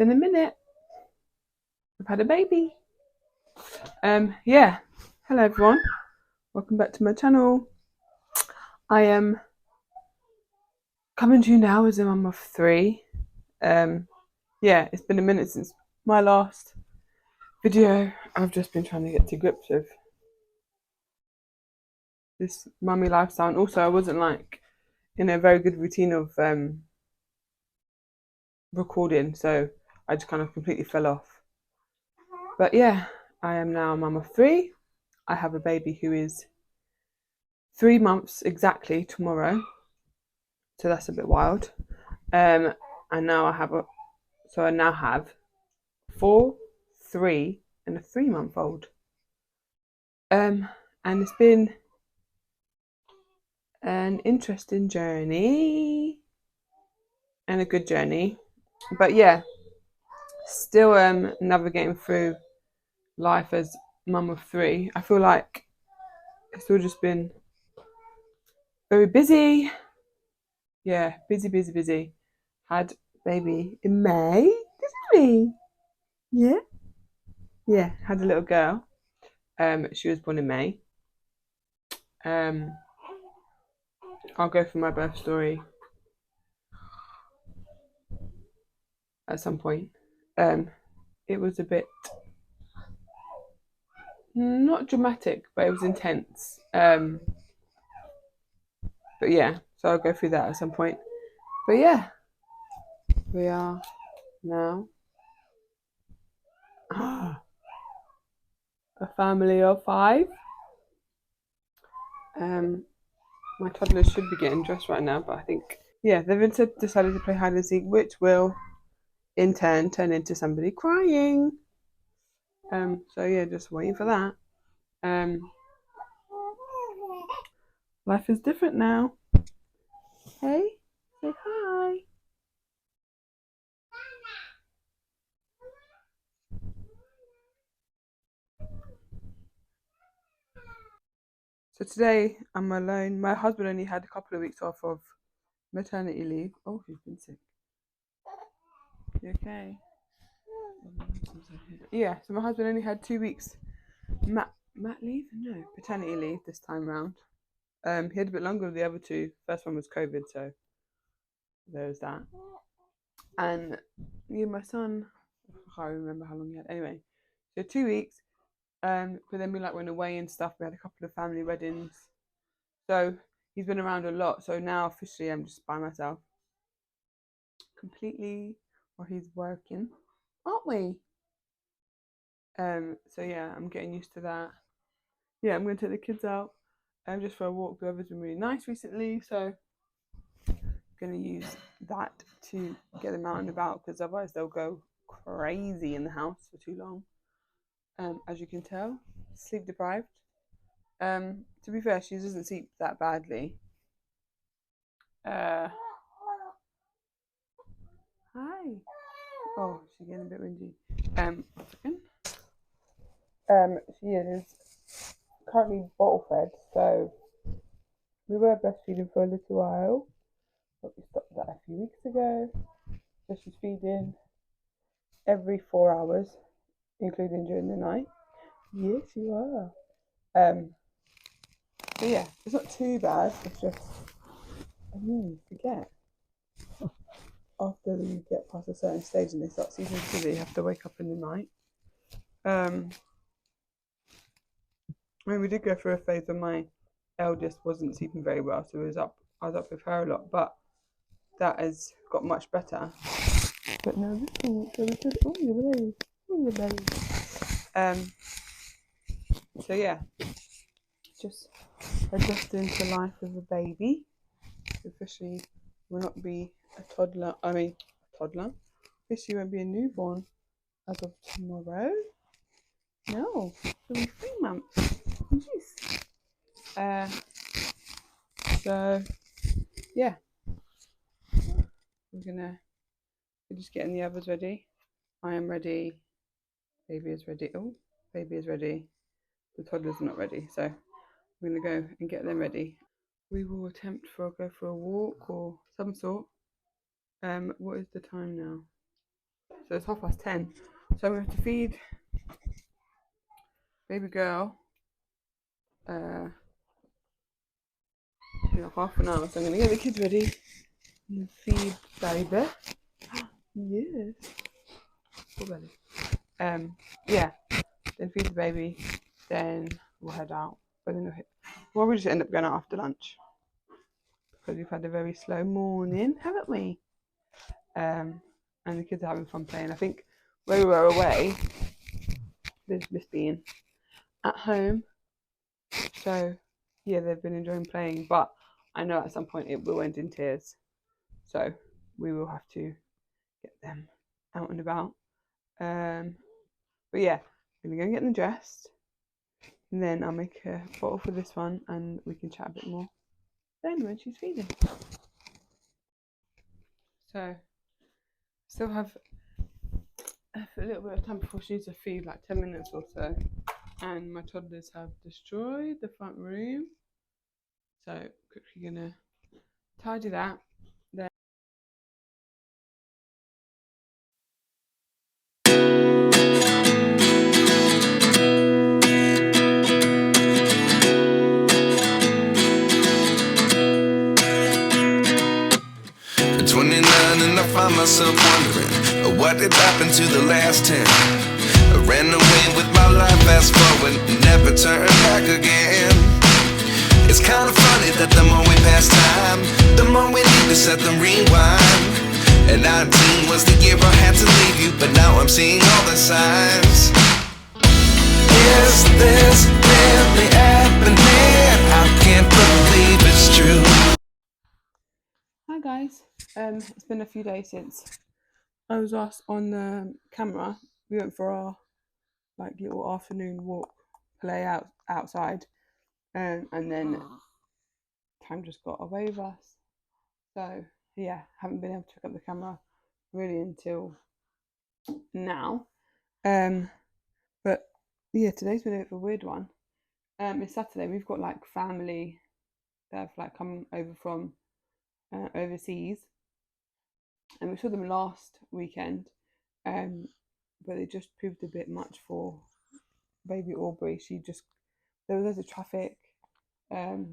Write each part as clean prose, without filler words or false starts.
been a minute. I've had a baby. Yeah. Hello everyone. Welcome back to my channel. I am coming to you now as a mum of 3. Yeah, it's been a minute since my last video. I've just been trying to get to grips with this mummy lifestyle, and also I wasn't like in a very good routine of recording, so I just kind of completely fell off. But yeah, I am now a mum of 3. I have a baby who is 3 months exactly tomorrow, so that's a bit wild. And now I now have 4, 3, and a 3-month-old. And it's been an interesting journey and a good journey, but yeah, still navigating through life as mum of 3. I feel like it's all just been very busy. Yeah, busy. Had baby in May, didn't we? Yeah, had a little girl. She was born in May. I'll go through my birth story at some point. It was a bit not dramatic, but it was intense. But yeah, so I'll go through that at some point. But yeah, we are now a family of 5. My toddlers should be getting dressed right now, but I think they've decided to play hide and seek, which will in turn turn into somebody crying. So yeah, just waiting for that. Life is different now. Hey, say hi. So today I'm alone. My husband only had a couple of weeks off of maternity leave. Oh, he's been sick. You okay? Yeah, so my husband only had 2 weeks mat leave? No, paternity leave this time round. He had a bit longer with the other 2. First one was COVID, so there was that. And yeah, my son, I can't remember how long he had. Anyway, so 2 weeks. But then we went away and stuff. We had a couple of family weddings. So he's been around a lot. So now officially I'm just by myself. Completely, or he's working, aren't we? So yeah, I'm getting used to that. Yeah, I'm gonna take the kids out just for a walk. The weather's been really nice recently, so I'm gonna use that to get them out and about, because otherwise they'll go crazy in the house for too long. As you can tell, sleep deprived. To be fair, she doesn't sleep that badly. Hi. Oh, she's getting a bit windy. One second. She is currently bottle fed, so we were breastfeeding for a little while, but we stopped that a few weeks ago. So she's feeding every 4 hours, including during the night. Yes, you are. So yeah, it's not too bad. It's just you forget after you get past a certain stage and they start sleeping silly, you have to wake up in the night. I mean, we did go through a phase when my eldest wasn't sleeping very well, so I was up with her a lot, but that has got much better. But no, so yeah, just adjusting to life with a baby. Officially will not be a toddler. I mean, a toddler. Officially won't be a newborn as of tomorrow. No, it'll be 3 months. Jeez. So yeah, we're just getting the others ready. I am ready. Baby is ready. Oh, baby is ready. The toddler's not ready, so I'm gonna go and get them ready. We will attempt go for a walk or some sort. What is the time now? So it's 10:30. So I'm going to feed baby girl in half an hour. So I'm going to get the kids ready and feed baby. Yes. Poor belly. Yeah. Then feed the baby. Then we'll head out. But then we'll just end up going out after lunch because we've had a very slow morning, haven't we? And the kids are having fun playing. I think when we were away, they've just been at home. So yeah, they've been enjoying playing. But I know at some point it will end in tears. So we will have to get them out and about. But yeah, I'm gonna go and get them dressed. And then I'll make a bottle for this one and we can chat a bit more then when she's feeding. So still have a little bit of time before she needs to feed, like 10 minutes or so. And my toddlers have destroyed the front room. So quickly gonna tidy that. Then At 29 and I find myself wondering what did happen to the last 10. I ran away with my life, fast forward, never turn back again. It's kind of funny that the more we pass time, the more we need to set them rewind. And 19 was the year I had to leave you, but now I'm seeing all the signs. Is this really happening? I can't believe it's true. hi guys. It's been a few days since I was last on the camera. We went for our like little afternoon walk, play outside, and then time just got away with us. So yeah, haven't been able to pick up the camera really until now. But yeah, today's been a bit of a weird one. It's Saturday. We've got like family that have like come over from overseas, and we saw them last weekend. But they just proved a bit much for baby Aubrey. There was loads of traffic because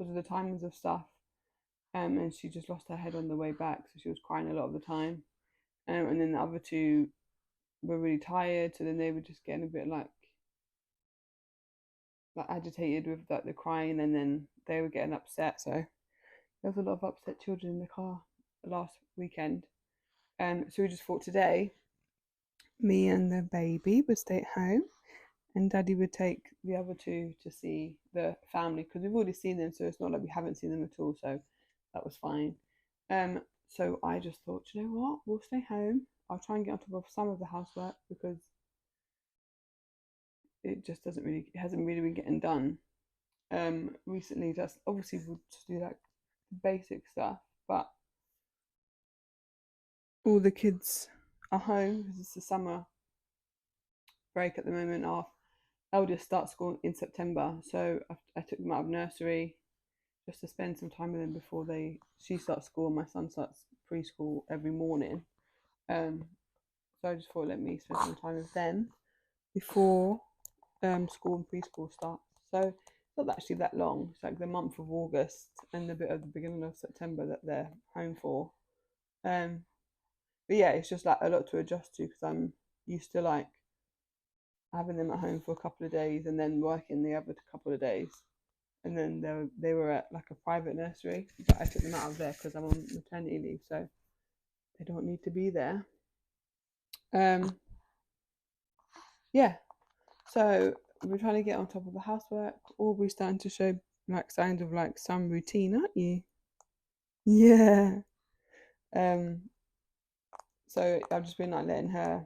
of the timings of stuff, and she just lost her head on the way back, so she was crying a lot of the time. And then the other two were really tired, so then they were just getting a bit like agitated with like the crying, and then they were getting upset. So there was a lot of upset children in the car last weekend. So we just thought today, me and the baby would stay at home, and Daddy would take the other two to see the family because we've already seen them, so it's not like we haven't seen them at all. So that was fine. So I just thought, you know what, we'll stay home. I'll try and get on top of some of the housework because it just it hasn't really been getting done. Recently, just obviously we'll just do like basic stuff, but all the kids are home because it's the summer break at the moment. Our eldest starts school in September, so I took them out of nursery just to spend some time with them before she starts school and my son starts preschool every morning. So I just thought let me spend some time with them before school and preschool starts. So it's not actually that long. It's like the month of August and a bit of the beginning of September that they're home for. But yeah, it's just like a lot to adjust to because I'm used to like having them at home for a couple of days and then working the other couple of days. And then they were at like a private nursery, but I took them out of there because I'm on maternity leave, so they don't need to be there. Yeah, so we're trying to get on top of the housework. Aubrey's starting to show like signs of like some routine, aren't you? Yeah. So I've just been like letting her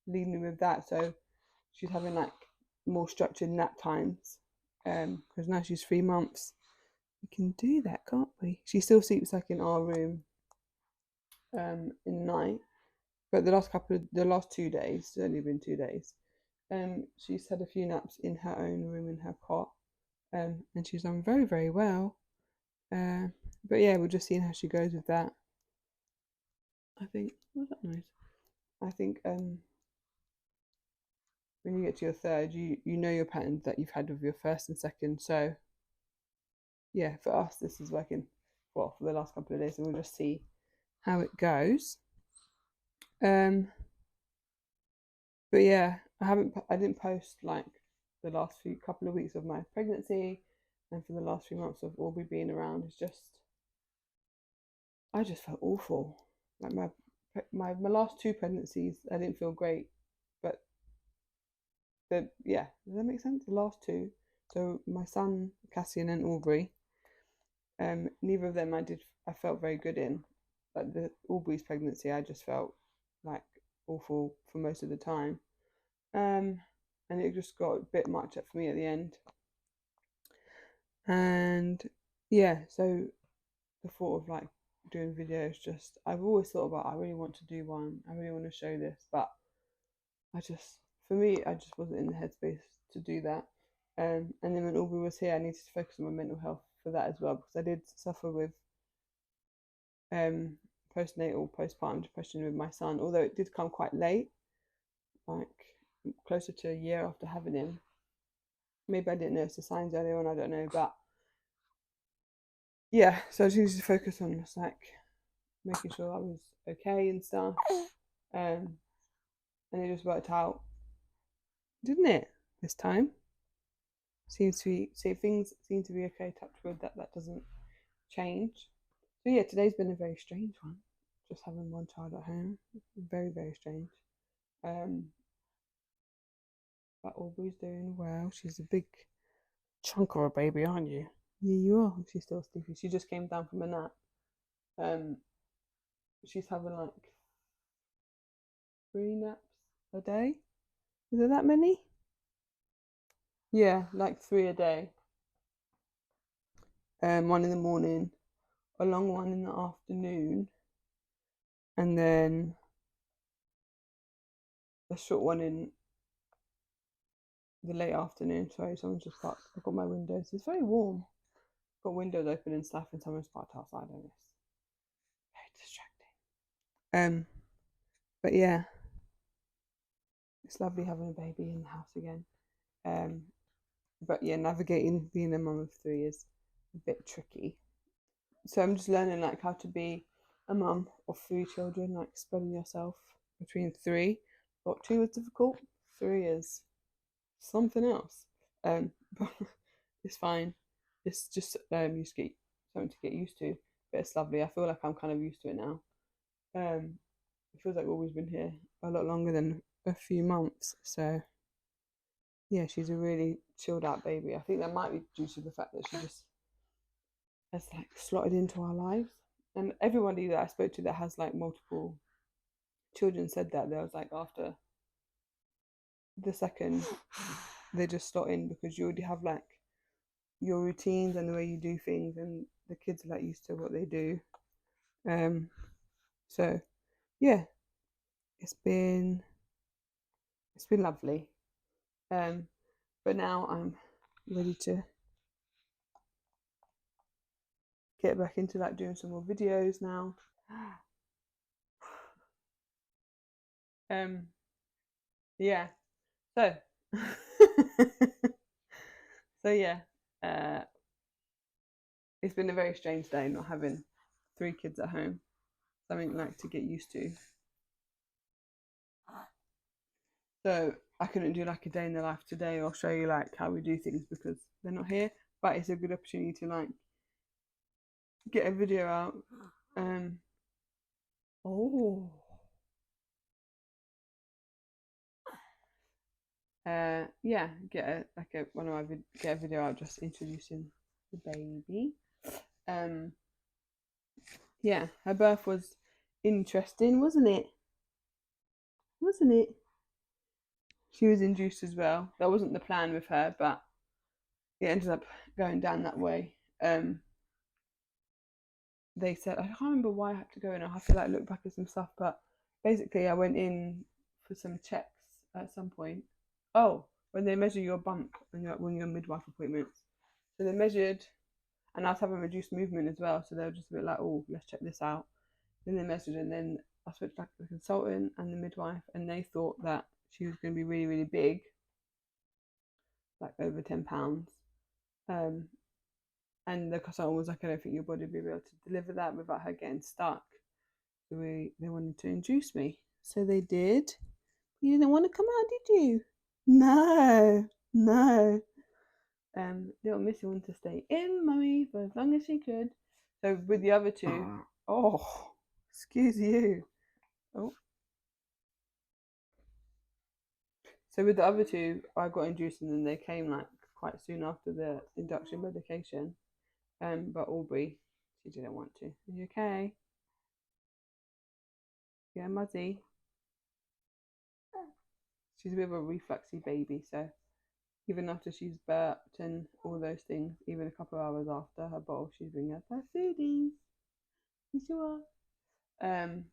lead me with that. So she's having like more structured nap times. Because now she's 3 months. We can do that, can't we? She still sleeps like in our room in the night. But the last 2 days, it's only been 2 days. She's had a few naps in her own room in her cot. And she's done very, very well. But yeah, we're just seeing how she goes with that. I think, what's that noise? I think when you get to your third, you know your patterns that you've had with your first and second. So yeah, for us, this is working well for the last couple of days, and we'll just see how it goes. But yeah, I didn't post like the last few couple of weeks of my pregnancy, and for the last few months of Aubrey being around. It's just I just felt awful. Like my last two pregnancies, I didn't feel great, but yeah, does that make sense? The last two, so my son Cassian and Aubrey, neither of them I felt very good in. Like the Aubrey's pregnancy, I just felt like awful for most of the time. And it just got a bit much up for me at the end. And yeah, so the thought of like doing videos, just I've always thought about I really want to do one. I really want to show this, but for me, I just wasn't in the headspace to do that. And then when Aubrey was here, I needed to focus on my mental health for that as well, because I did suffer with postpartum depression with my son, although it did come quite late, like closer to a year after having him. Maybe I didn't notice the signs earlier on, I don't know, but yeah, so I just needed to focus on just like making sure I was okay and stuff. And it just worked out, didn't it? This time seems to be things seem to be okay. Touch wood that doesn't change. So yeah, today's been a very strange one. Just having one child at home, very very strange. But Aubrey's doing well. She's a big chunk of a baby, aren't you? Yeah, you are. She's still sleepy. She just came down from a nap. She's having like 3 naps a day. Is there that many? Yeah, like 3 a day. One in the morning, a long one in the afternoon, and then a short one in the late afternoon. Sorry, someone's just parked. I've got my windows. It's very warm. I've got windows open and stuff, and someone's parked outside on this. Very distracting. But yeah, it's lovely having a baby in the house again. But yeah, navigating being a mum of 3 is a bit tricky. So I'm just learning like how to be a mum of 3 children, like spreading yourself between 3. But 2 is difficult. 3 is something else. But it's fine. It's just something to get used to. But it's lovely. I feel like I'm kind of used to it now. It feels like we've always been here a lot longer than a few months. So yeah, she's a really chilled out baby. I think that might be due to the fact that she just has like slotted into our lives. And everybody that I spoke to that has like multiple children said that there was like after the second they just slot in because you already have like your routines and the way you do things, and the kids are like used to what they do. So yeah, it's been lovely. But now I'm ready to get back into like doing some more videos now. Yeah. So so yeah, it's been a very strange day not having 3 kids at home. Something like to get used to. So I couldn't do like a day in the life today or show you like how we do things because they're not here. But it's a good opportunity to like get a video out. Oh. Yeah, get a video out just introducing the baby. Yeah, her birth was interesting, wasn't it? Wasn't it? She was induced as well. That wasn't the plan with her, but it ended up going down that way. They said I can't remember why I had to go in. I have to like look back at some stuff, but basically I went in for some checks at some point. Oh, when they measure your bump when you're midwife appointments. So they measured, and I was having reduced movement as well. So they were just a bit like, oh, let's check this out. Then they measured, and then I spoke to like the consultant and the midwife, and they thought that she was going to be really, really big, like over 10 pounds. And the consultant was like, I don't think your body will be able to deliver that without her getting stuck. So they wanted to induce me. So they did. You didn't want to come out, did you? No, no. Little Missy wanted to stay in, mummy, for as long as she could. So with the other two, oh, excuse you. Oh. So with the other two, I got induced, and then they came like quite soon after the induction medication. But Aubrey, she didn't want to. Are you okay? Yeah, Muzzy. She's a bit of a refluxy baby, so even after she's burped and all those things, even a couple of hours after her bowl, she's bringing up her foodies. You sure? So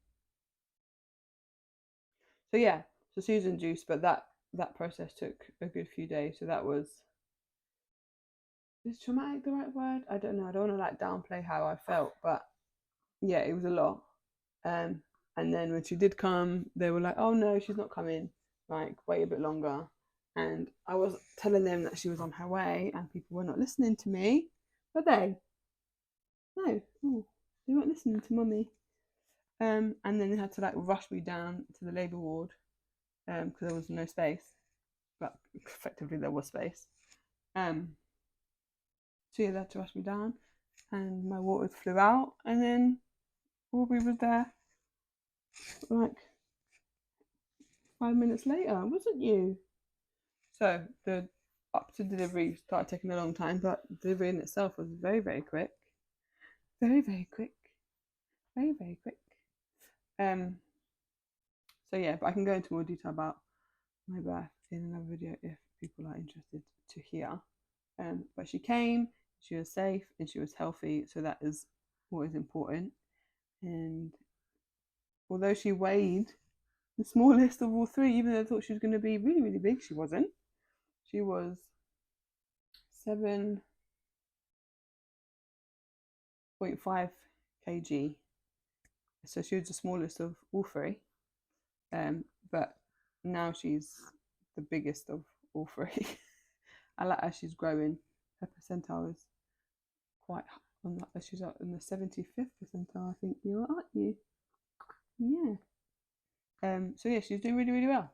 yeah, so Susan juice, but that process took a good few days. So that was, is traumatic the right word? I don't know. I don't want to like downplay how I felt, but yeah, it was a lot. And then when she did come, they were like, "Oh no, she's not coming. Like, wait a bit longer." And I was telling them that she was on her way, and people were not listening to me. Were they? No. Oh, they weren't listening to mummy. And then they had to like rush me down to the labour ward because there was no space. But effectively there was space. So yeah, they had to rush me down, and my waters flew out, and then Aubrey was there like 5 minutes later, wasn't you? So the up to delivery started taking a long time, but delivery in itself was very, very quick. Very, very quick. Very, very quick. So yeah, but I can go into more detail about my birth in another video if people are interested to hear. But she came, she was safe, and she was healthy, so that is what is important. And although she weighed the smallest of all three, even though I thought she was going to be really, really big, she wasn't. She was 7.5 kg. So she was the smallest of all three. But now she's the biggest of all three. I like as she's growing. Her percentile is quite on that. She's up in the 75th percentile, I think you are, aren't you? Yeah. So yeah, she's doing really, really well.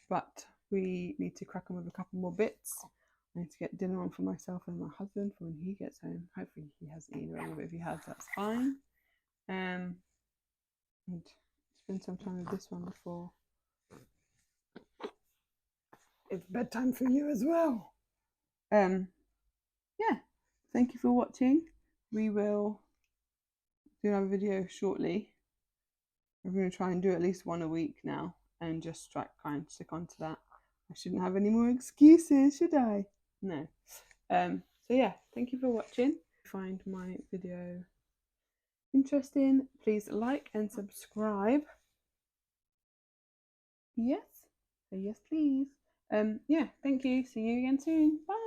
But we need to crack on with a couple more bits. I need to get dinner on for myself and my husband for when he gets home. Hopefully he hasn't eaten already, but if he has, that's fine. And spend some time with this one before it's bedtime for you as well. Yeah, thank you for watching. We will do another video shortly. We're going to try and do at least one a week now, and just try and stick onto that. I shouldn't have any more excuses, should I? No. So yeah, thank you for watching. If you find my video interesting, please like and subscribe. Yes, say yes please. Yeah, thank you. See you again soon. Bye.